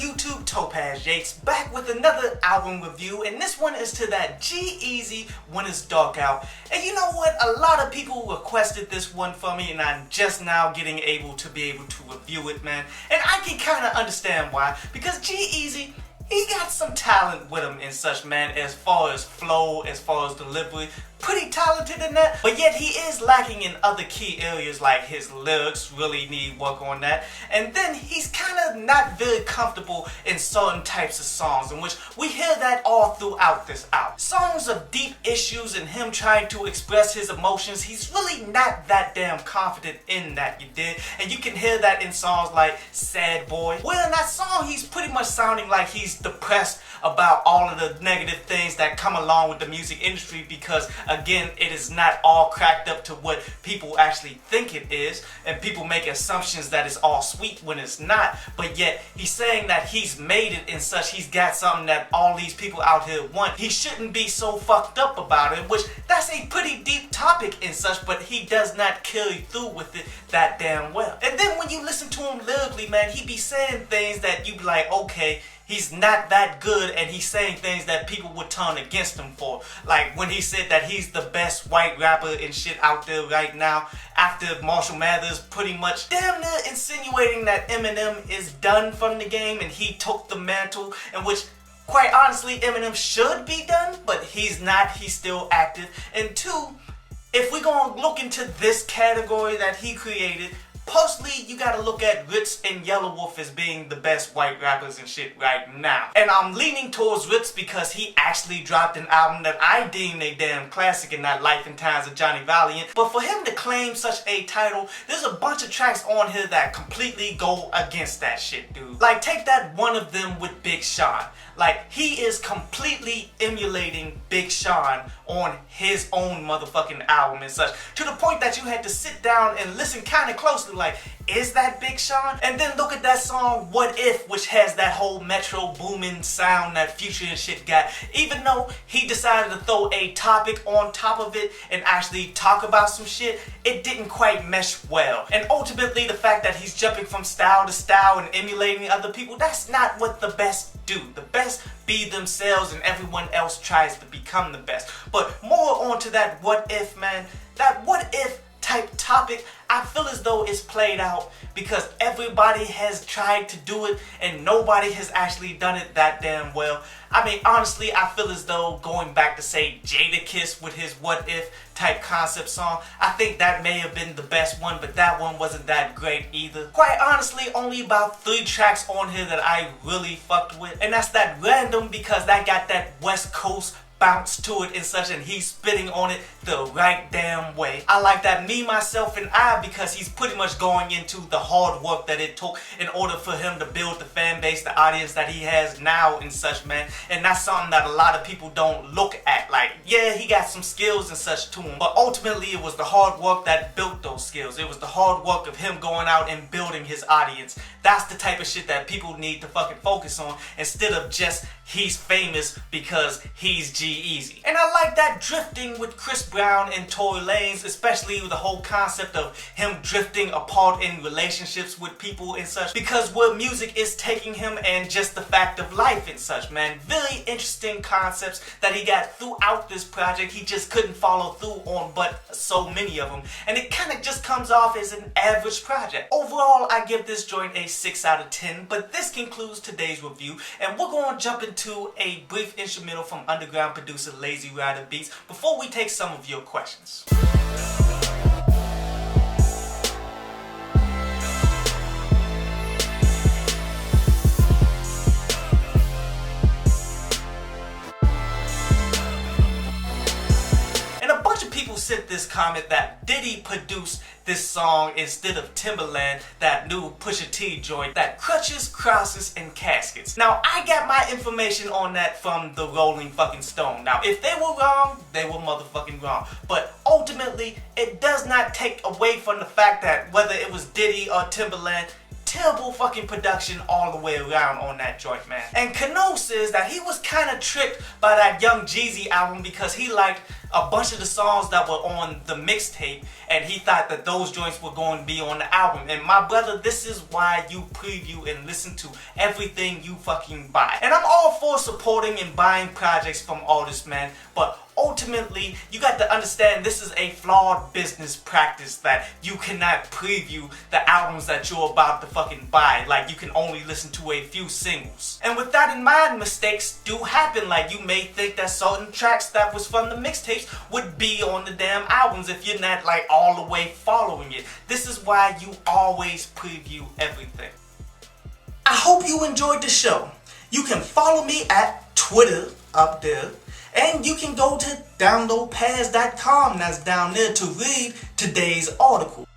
YouTube? Topaz Yates back with another album review, and this one is to that G-Eazy When It's Dark Out. And you know what? A lot of people requested this one for me, and I'm just now getting able to review it, man. And I can kind of understand why, because G-Eazy, he got some talent with him and such, man, as far as flow, as far as delivery. Pretty talented in that, but yet he is lacking in other key areas, like his lyrics really need work on that. And then he's kind of not very comfortable in certain types of songs, in which we hear that all throughout this album. Songs of deep issues and him trying to express his emotions, he's really not that damn confident in that, you did. And you can hear that in songs like Sad Boy, where in that song he's pretty much sounding like he's depressed about all of the negative things that come along with the music industry, because again, it is not all cracked up to what people actually think it is, and people make assumptions that it's all sweet when it's not. But yet he's saying that he's made it and such, he's got something that all these people out here want. He shouldn't be so fucked up about it, which that's a pretty deep topic and such, but he does not carry through with it that damn well. And then when you listen to him lyrically, man, he be saying things that you be like, okay, he's not that good, and he's saying things that people would turn against him for. Like when he said that he's the best white rapper and shit out there right now, after Marshall Mathers pretty much damn near insinuating that Eminem is done from the game and he took the mantle, in which quite honestly Eminem should be done, but he's not, he's still active. And two, if we're gonna look into this category that he created, personally, you gotta look at Ritz and Yelawolf as being the best white rappers and shit right now. And I'm leaning towards Ritz because he actually dropped an album that I deem a damn classic in that Life and Times of Johnny Valiant. But for him to claim such a title, there's a bunch of tracks on here that completely go against that shit, dude. Like, take that One of Them with Big Sean. Like, he is completely emulating Big Sean on his own motherfucking album and such, to the point that you had to sit down and listen kind of closely, like, is that Big Sean? And then look at that song What If, which has that whole Metro Boomin sound that Future and shit got. Even though he decided to throw a topic on top of it and actually talk about some shit, it didn't quite mesh well. And ultimately, the fact that he's jumping from style to style and emulating other people, that's not what the best do. The best be themselves and everyone else tries to become the best. But more onto that What If, man. That What If type topic, I feel as though it's played out because everybody has tried to do it and nobody has actually done it that damn well. I mean, honestly, I feel as though going back to, say, Jadakiss with his What If type concept song, I think that may have been the best one, but that one wasn't that great either. Quite honestly, only about 3 tracks on here that I really fucked with, and that's that Random, because that got that West Coast bounce to it and such, and he's spitting on it the right damn way. I like that Me, Myself, and I, because he's pretty much going into the hard work that it took in order for him to build the fan base, the audience that he has now and such, man. And that's something that a lot of people don't look at. Like, yeah, he got some skills and such to him, but ultimately it was the hard work that built those skills. It was the hard work of him going out and building his audience. That's the type of shit that people need to fucking focus on, instead of just he's famous because he's G-Eazy. And I like that drifting with Chris Brown and Tory Lanez, especially with the whole concept of him drifting apart in relationships with people and such, because where music is taking him and just the fact of life and such, man. Very interesting concepts that he got throughout this project. He just couldn't follow through on but so many of them, and it kind of just comes off as an average project. Overall, I give this joint a 6 out of 10, but this concludes today's review, and we're going to jump into a brief instrumental from underground producer Lazy Rider Beats before we take some of your questions. People sent this comment that Diddy produced this song instead of Timbaland, that new Pusha T joint, that Crutches, Crosses, and Caskets. Now, I got my information on that from the Rolling fucking Stone. Now, if they were wrong, they were motherfucking wrong. But ultimately, it does not take away from the fact that whether it was Diddy or Timbaland, terrible fucking production all the way around on that joint, man. And Kano says that he was kind of tricked by that Young Jeezy album because he liked a bunch of the songs that were on the mixtape, and he thought that those joints were going to be on the album. And my brother, this is why you preview and listen to everything you fucking buy. And I'm all for supporting and buying projects from artists, man, but ultimately, you got to understand this is a flawed business practice that you cannot preview the albums that you're about to fucking buy. Like, you can only listen to a few singles. And with that in mind, mistakes do happen. Like, you may think that certain tracks that was from the mixtapes would be on the damn albums if you're not like all the way following it. This is why you always preview everything. I hope you enjoyed the show. You can follow me at Twitter up there. And you can go to downloadpads.com, that's down there, to read today's article.